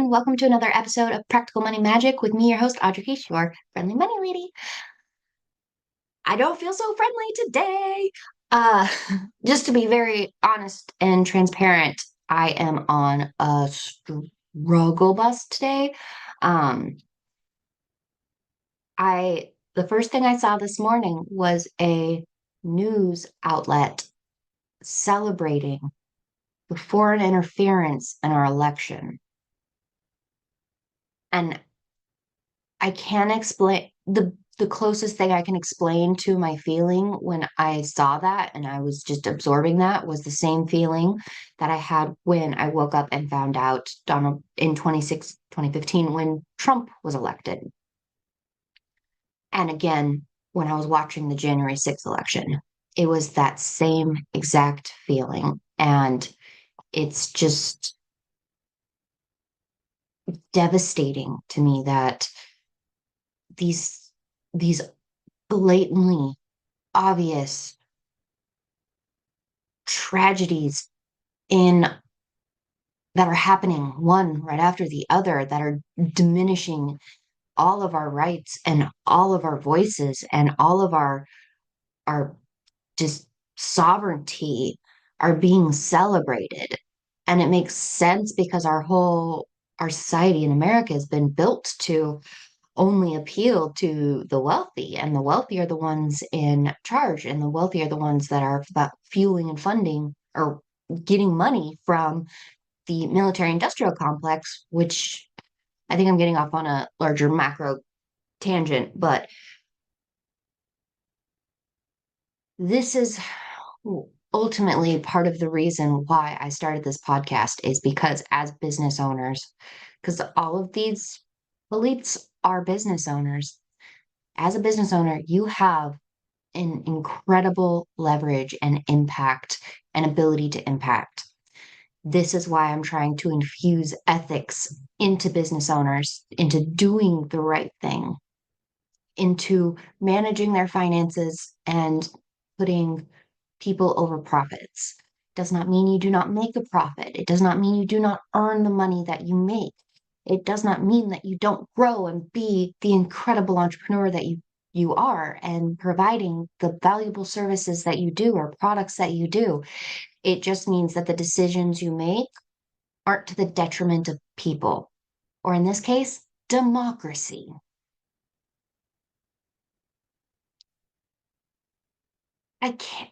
and welcome to another episode of Practical Money Magic with me, your host, Audrey Heesch, your friendly money lady. I don't feel so friendly today. Uh, just to be very honest and transparent, I am on a struggle bus today. Um, the first thing I saw this morning was a news outlet celebrating the foreign interference in our election. And I can't explain the closest thing I can explain to my feeling when I saw that and I was just absorbing that was the same feeling that I had when I woke up and found out Donald in 2015 when Trump was elected. And again, when I was watching the January 6th election, it was that same exact feeling. And it's just devastating to me that these these blatantly obvious tragedies in that are happening one right after the other that are diminishing all of our rights and all of our voices and all of our just sovereignty are being celebrated. And it makes sense because our society in America has been built to only appeal to the wealthy, and the wealthy are the ones in charge, and the wealthy are the ones that are about fueling and funding or getting money from the military industrial complex, which I think I'm getting off on a larger macro tangent, but this is ultimately part of the reason why I started this podcast is because as business owners, because all of these elites are business owners. As a business owner, you have an incredible leverage and impact and ability to impact. This is why I'm trying to infuse ethics into business owners, into doing the right thing, into managing their finances and putting people over profits. Does not mean you do not make a profit. It does not mean you do not earn the money that you make. It does not mean that you don't grow and be the incredible entrepreneur that you are and providing the valuable services that you do or products that you do. It just means that the decisions you make aren't to the detriment of people, or in this case, democracy.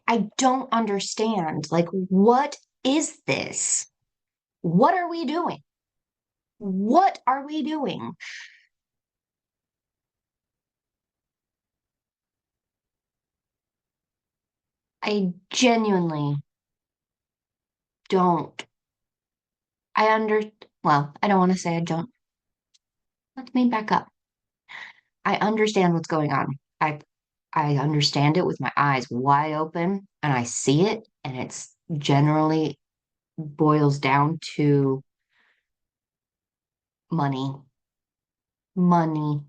I don't understand. Like, what is this? What are we doing? What are we doing? I genuinely don't. I under, well, I don't want to say I don't. Let me back up. I understand what's going on. I understand it with my eyes wide open and I see it, and it's generally boils down to money, money,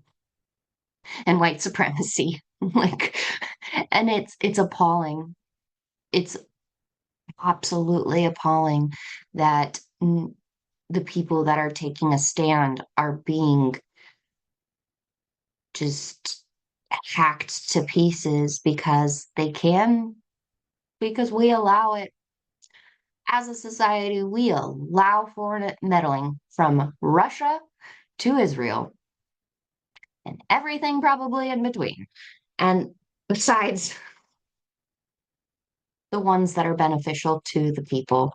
and white supremacy. Like, and it's appalling. It's absolutely appalling that the people that are taking a stand are being just hacked to pieces because they can, because we allow it. As a society, we allow foreign meddling from Russia to Israel and everything probably in between. And besides the ones that are beneficial to the people.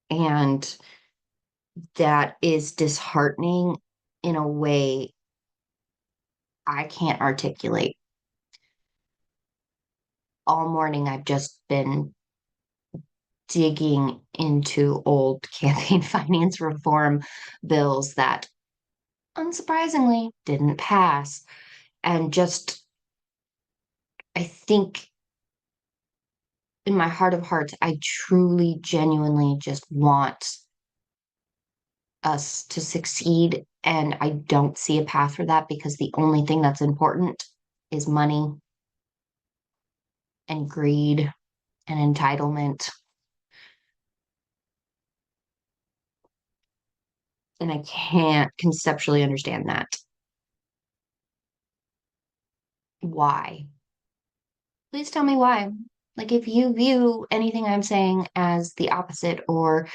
And that is disheartening in a way I can't articulate. All morning, I've just been digging into old campaign finance reform bills that unsurprisingly didn't pass. And just, I think in my heart of hearts, I truly, genuinely just want us to succeed. And I don't see a path for that because the only thing that's important is money and greed and entitlement. And I can't conceptually understand that. Why? Please tell me why. Like, if you view anything I'm saying as the opposite, or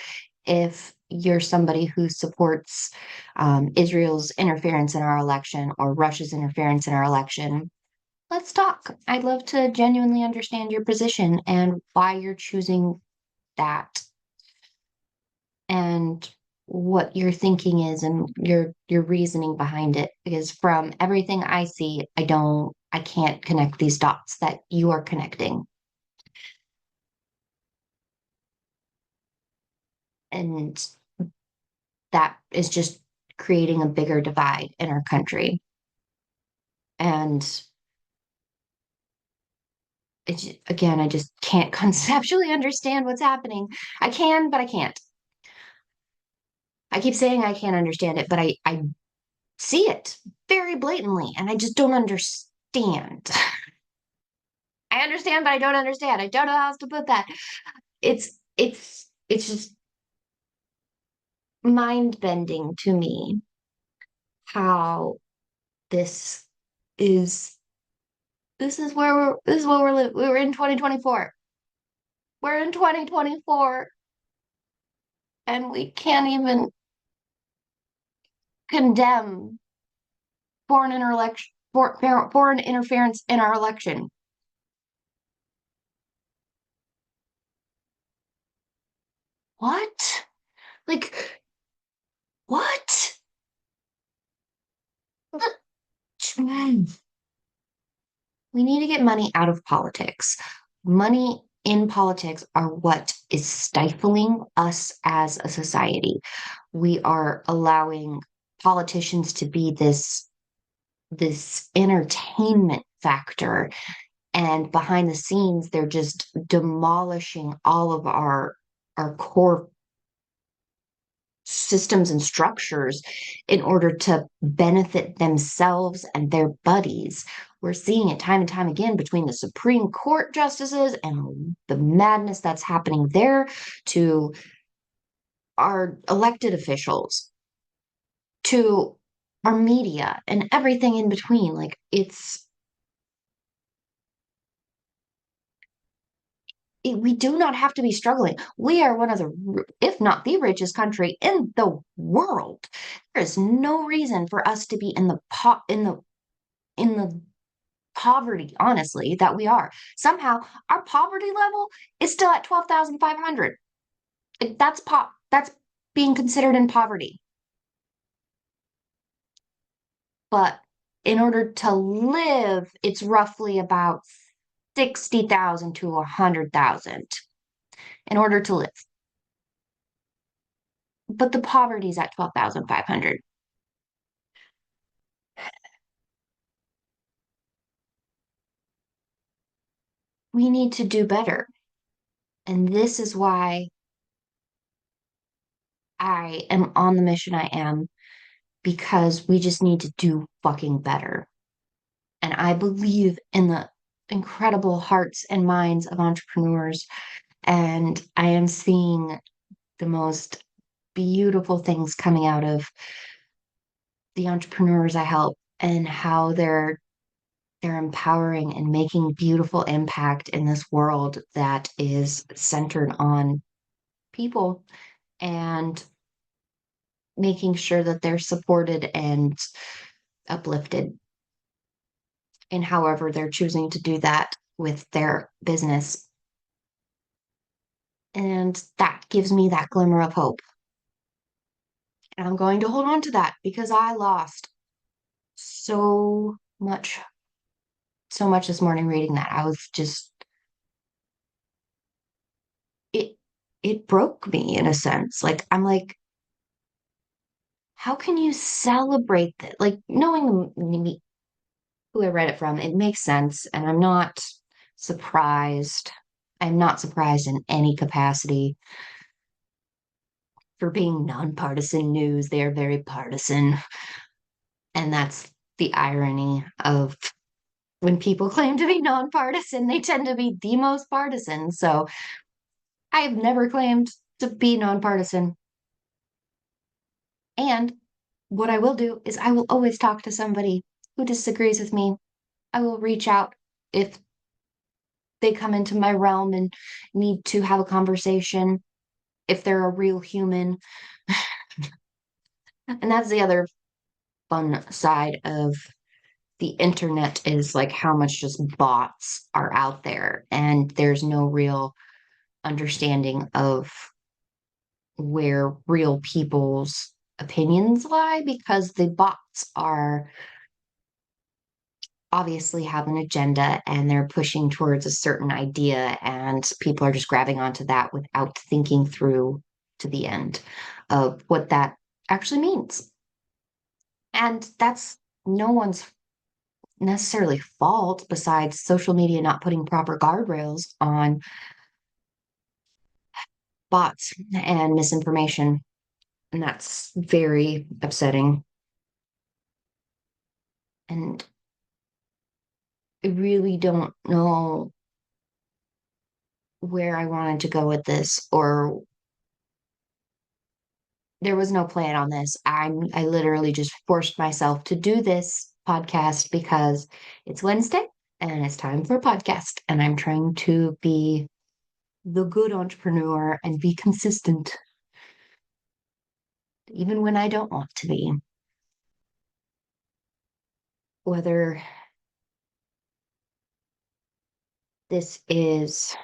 if you're somebody who supports Israel's interference in our election or Russia's interference in our election, let's talk. I'd love to genuinely understand your position and why you're choosing that and what your thinking is and your reasoning behind it. Because from everything I see, I can't connect these dots that you are connecting. And that is just creating a bigger divide in our country. And again, I just can't conceptually understand what's happening. I can, but I can't. I keep saying I can't understand it, but I see it very blatantly, and I just don't understand. I understand, but I don't understand. I don't know how else to put that. It's just mind bending to me how this is this is where we're this is what we're living. We were in 2024. We're in 2024, and we can't even condemn foreign interference in our election. What? Like, what? We need to get money out of politics. Money in politics are what is stifling us as a society. We are allowing politicians to be this entertainment factor, and behind the scenes they're just demolishing all of our core systems and structures in order to benefit themselves and their buddies. We're seeing it time and time again between the Supreme Court justices and the madness that's happening there, to our elected officials, to our media, and everything in between. Like, we do not have to be struggling. We are one of the, if not the richest country in the world. There is no reason for us to be in the poverty, honestly, that we are. Somehow, our poverty level is still at 12,500. That's being considered in poverty. But in order to live, it's roughly about 60,000 to 100,000 in order to live. But the poverty is at 12,500. We need to do better. And this is why I am on the mission I am, because we just need to do fucking better. And I believe in the incredible hearts and minds of entrepreneurs. And I am seeing the most beautiful things coming out of the entrepreneurs I help, and how they're empowering and making beautiful impact in this world that is centered on people, and making sure that they're supported and uplifted in however they're choosing to do that with their business. And that gives me that glimmer of hope. And I'm going to hold on to that, because I lost so much, so much this morning reading that. I was just, it, it broke me in a sense. Like, I'm like, how can you celebrate that? Like, knowing who I read it from, it makes sense. And I'm not surprised. I'm not surprised in any capacity for being nonpartisan news. They are very partisan. And that's the irony of when people claim to be nonpartisan, they tend to be the most partisan. So I've never claimed to be nonpartisan. And what I will do is I will always talk to somebody who disagrees with me. I will reach out if they come into my realm and need to have a conversation, if they're a real human. And that's the other fun side of the internet is like how much just bots are out there, and there's no real understanding of where real people's opinions lie because the bots are obviously have an agenda and they're pushing towards a certain idea, and people are just grabbing onto that without thinking through to the end of what that actually means. And that's no one's necessarily fault besides social media not putting proper guardrails on bots and misinformation. And that's very upsetting. And I really don't know where I wanted to go with this, or there was no plan on this. I literally just forced myself to do this podcast because it's Wednesday and it's time for a podcast, and I'm trying to be the good entrepreneur and be consistent even when I don't want to be. Whether this is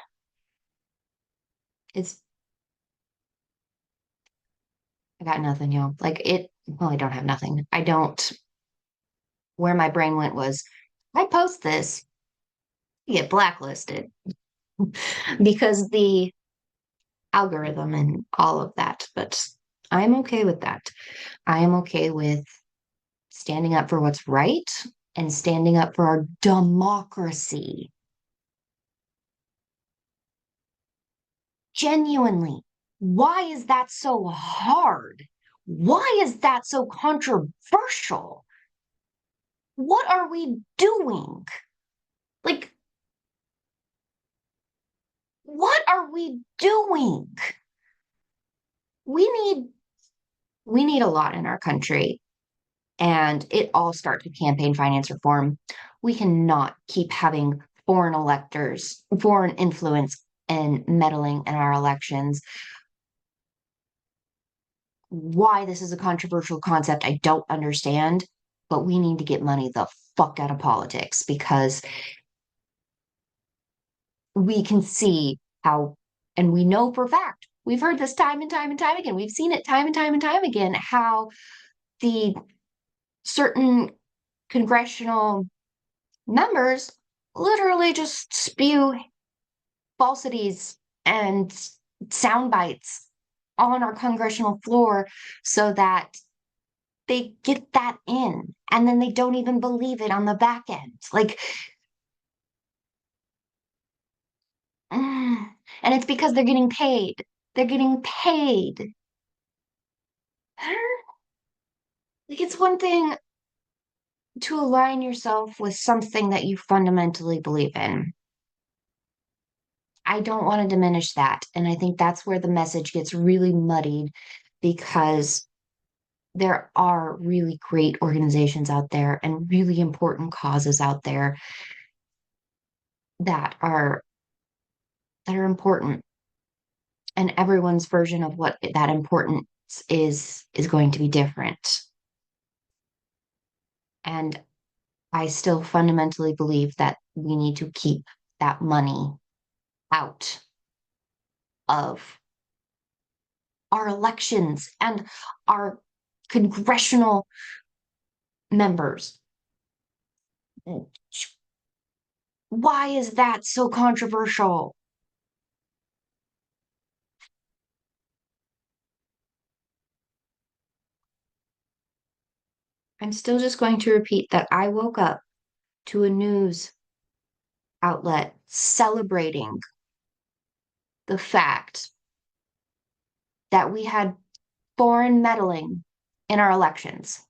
it's I got nothing, y'all. Like it, well, I don't have nothing. I don't where my brain went was I post this, you get blacklisted because the algorithm and all of that. But I'm okay with that. I am okay with standing up for what's right and standing up for our democracy. Genuinely. Why is that so hard? Why is that so controversial? What are we doing? Like, what are we doing? We need we need a lot in our country, and it all starts with campaign finance reform. We cannot keep having foreign electors, foreign influence and meddling in our elections. Why this is a controversial concept, I don't understand, but we need to get money the fuck out of politics because we can see how, and we know for a fact, we've heard this time and time and time again, we've seen it time and time and time again, how the certain congressional members literally just spew falsities and sound bites on our congressional floor so that they get that in and then they don't even believe it on the back end. Like, and it's because they're getting paid. They're getting paid. Like, it's one thing to align yourself with something that you fundamentally believe in. I don't want to diminish that. And I think that's where the message gets really muddied because there are really great organizations out there and really important causes out there that are important, and everyone's version of what that importance is going to be different. And I still fundamentally believe that we need to keep that money out of our elections and our congressional members. Why is that so controversial? I'm still just going to repeat that I woke up to a news outlet celebrating the fact that we had foreign meddling in our elections.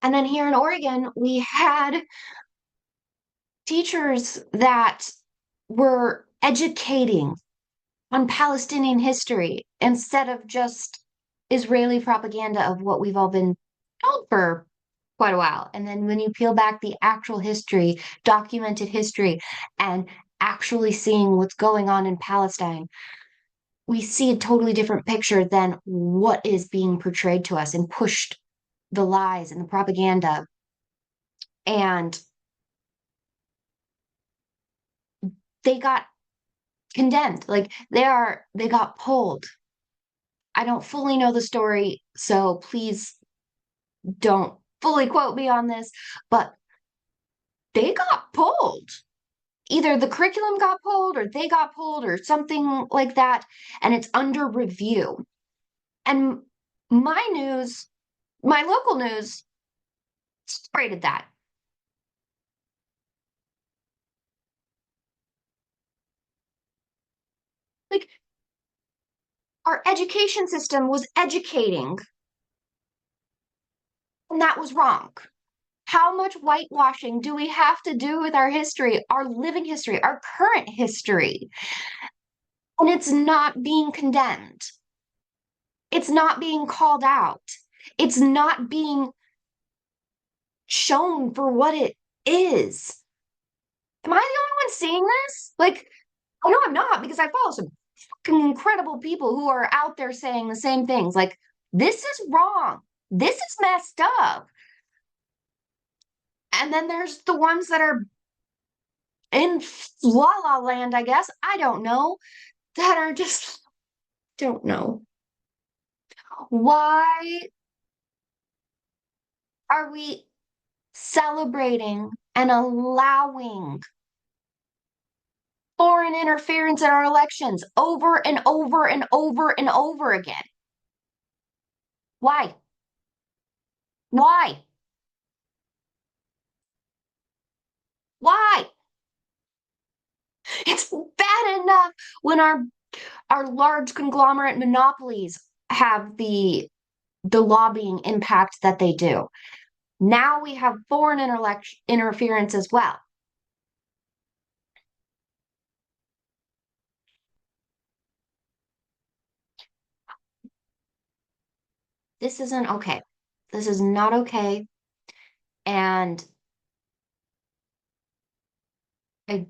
And then here in Oregon, we had teachers that were educating on Palestinian history instead of just Israeli propaganda of what we've all been told for quite a while. And then when you peel back the actual history, documented history, and actually seeing what's going on in Palestine, we see a totally different picture than what is being portrayed to us and pushed the lies and the propaganda. And they got condemned. Like they got pulled. I don't fully know the story, so please don't fully quote me on this, but they got pulled. Either the curriculum got pulled or they got pulled or something like that, and it's under review. And my news, my local news, celebrated that. Like our education system was educating, and that was wrong. How much whitewashing do we have to do with our history, our living history, our current history? And it's not being condemned. It's not being called out. It's not being shown for what it is. Am I the only one seeing this? Like, I know I'm not because I follow some fucking incredible people who are out there saying the same things. Like, this is wrong. This is messed up. And then there's the ones that are in la la land, I guess. I don't know. That are just, don't know. Why are we celebrating and allowing foreign interference in our elections over and over and over and over again? Why? Why? Why? It's bad enough when our large conglomerate monopolies have the lobbying impact that they do. Now we have foreign interference as well. This isn't okay. This is not okay. And I,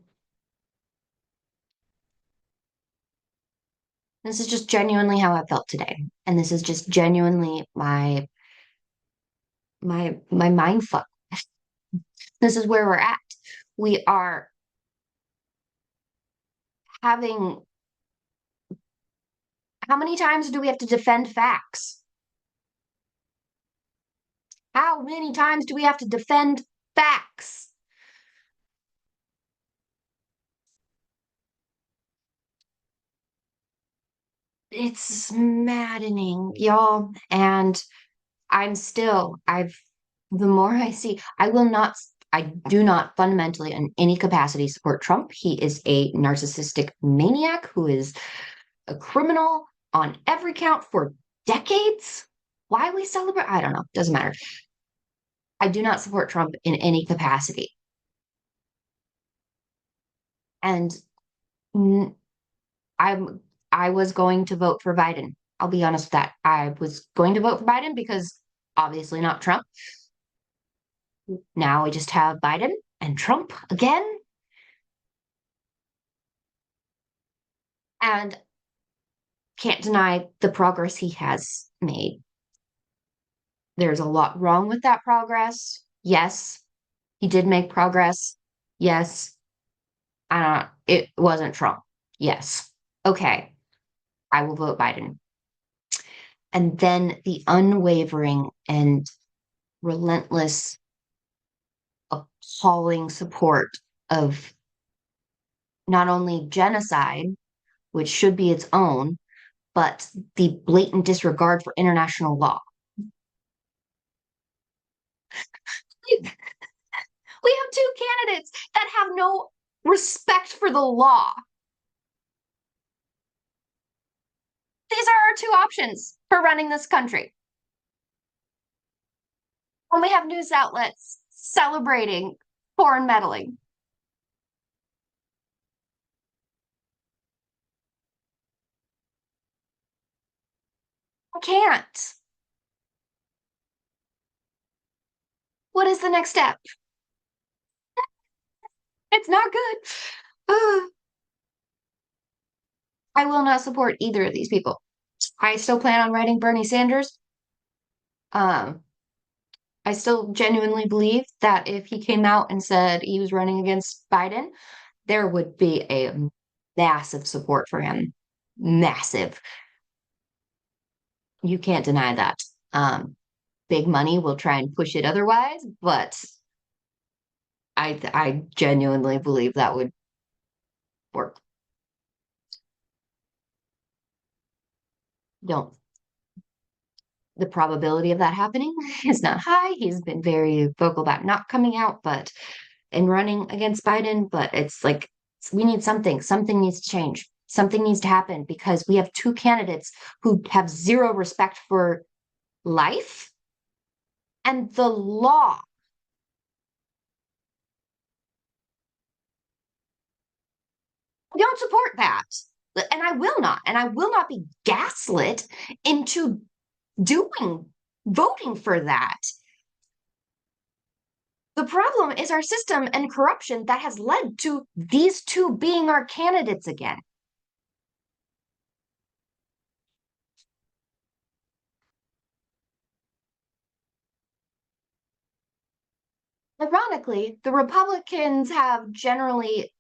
this is just genuinely how I felt today. And this is just genuinely my mind fuck. This is where we're at. We are having, how many times do we have to defend facts? How many times do we have to defend facts? It's maddening, y'all. And the more I see, I do not fundamentally in any capacity support Trump. He is a narcissistic maniac who is a criminal on every count for decades. Why we celebrate? I don't know. Doesn't matter. I do not support Trump in any capacity. And I'm I was going to vote for Biden. I'll be honest with that. I was going to vote for Biden because obviously not Trump. Now we just have Biden and Trump again. And can't deny the progress he has made. There's a lot wrong with that progress. Yes, he did make progress. Yes, it wasn't Trump. Yes. Okay. I will vote Biden. And then the unwavering and relentless, appalling support of not only genocide, which should be its own, but the blatant disregard for international law. We have two candidates that have no respect for the law. These are our two options for running this country. When we have news outlets celebrating foreign meddling. I can't. What is the next step? It's not good. I will not support either of these people. I still plan on writing Bernie Sanders. Um, I still genuinely believe that if he came out and said he was running against Biden, there would be a massive support for him. Massive. You can't deny that. Big money will try and push it otherwise, but I genuinely believe that would work. Don't The probability of that happening is not high. He's been very vocal about not coming out, but and running against Biden. But it's like we need something. Something needs to change. Something needs to happen because we have two candidates who have zero respect for life and the law. I don't support that. And I will not. And I will not be gaslit into doing voting for that. The problem is our system and corruption that has led to these two being our candidates again. Ironically, the Republicans have generally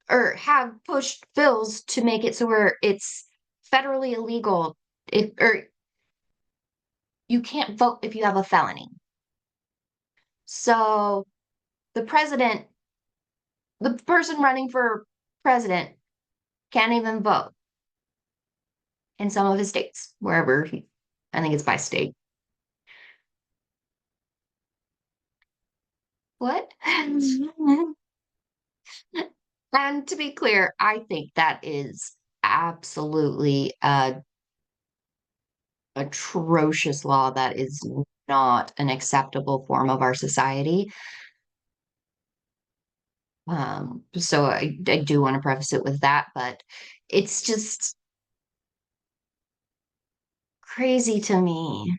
or have pushed bills to make it so where it's federally illegal if or you can't vote if you have a felony. So the president, the person running for president can't even vote in some of his states, wherever he, I think it's by state. What? And to be clear, I think that is absolutely a atrocious law that is not an acceptable form of our society. So I do want to preface it with that, but it's just crazy to me.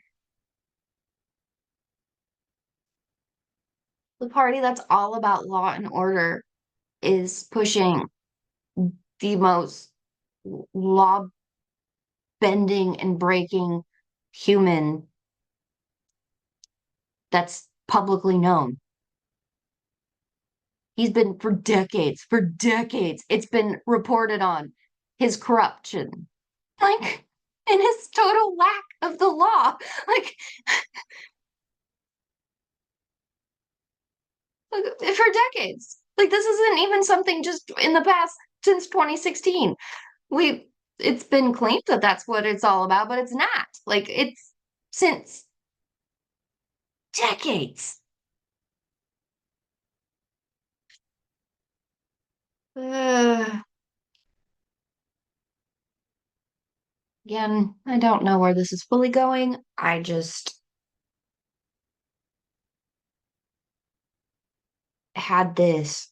The party that's all about law and order is pushing the most law bending and breaking human that's publicly known. He's been for decades, it's been reported on his corruption, like, and his total lack of the law, like, for decades. Like, this isn't even something just in the past since 2016. We, it's been claimed that that's what it's all about, but it's not. Like, it's since decades. Uh, Again, I don't know where this is fully going. I just had this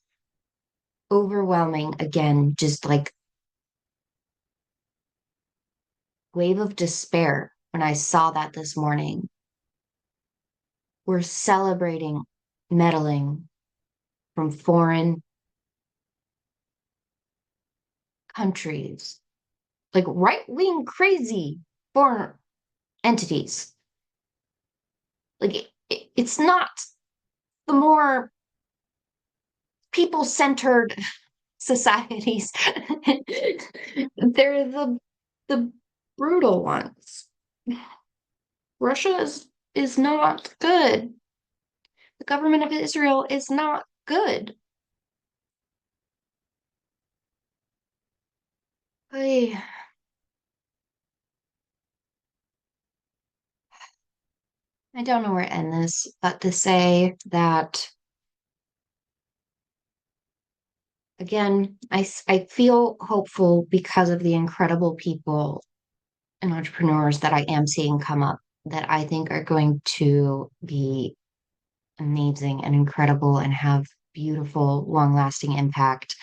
overwhelming, again, just like wave of despair when I saw that this morning. We're celebrating meddling from foreign countries, like right wing crazy foreign entities. Like it's not the more people centered societies. They're the brutal ones. Russia is not good. The government of Israel is not good. I I don't know where to end this, but to say that again, I feel hopeful because of the incredible people and entrepreneurs that I am seeing come up that I think are going to be amazing and incredible and have beautiful, long lasting impact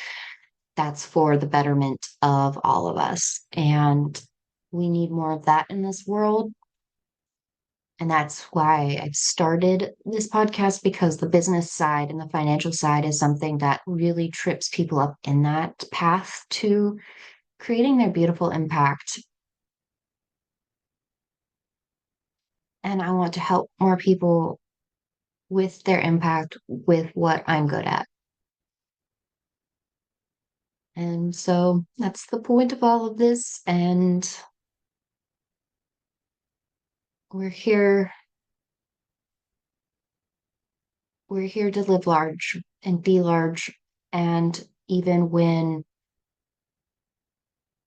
that's for the betterment of all of us. And we need more of that in this world. And that's why I've started this podcast, because the business side and the financial side is something that really trips people up in that path to creating their beautiful impact. And I want to help more people with their impact with what I'm good at. And so that's the point of all of this. And we're here, we're here to live large and be large. And even when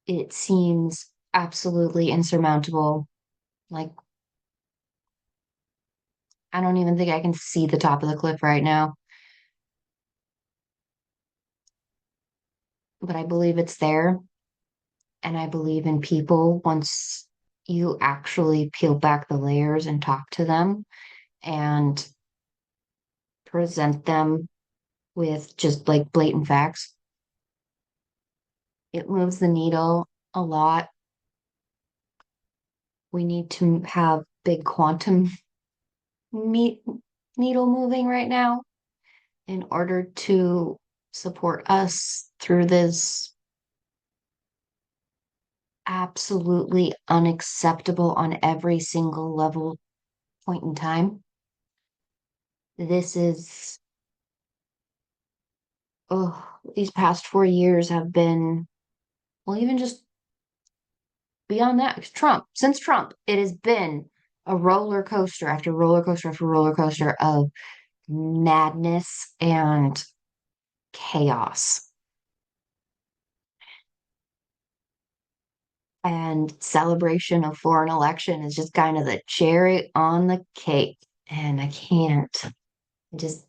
it seems absolutely insurmountable, like I don't even think I can see the top of the cliff right now, but I believe it's there. And I believe in people once you actually peel back the layers and talk to them and present them with just like blatant facts. It moves the needle a lot. We need to have big quantum meet needle moving right now in order to support us through this absolutely unacceptable on every single level point in time. This is, oh, these past 4 years have been, well, even just beyond that, since Trump, it has been a roller coaster after roller coaster after roller coaster of madness and chaos. And celebration of foreign election is just kind of the cherry on the cake. And I can't, I just,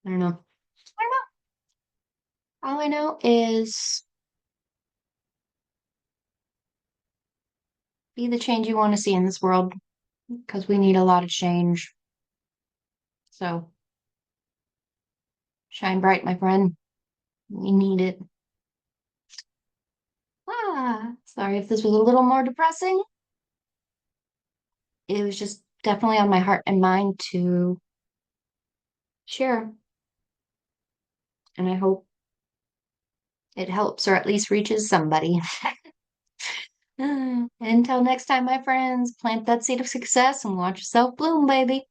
I don't know. I don't know. All I know is be the change you want to see in this world, because we need a lot of change. So shine bright, my friend. We need it. Sorry if this was a little more depressing. It was just definitely on my heart and mind to share. And I hope it helps or at least reaches somebody. Until next time, my friends, plant that seed of success and watch yourself bloom, baby.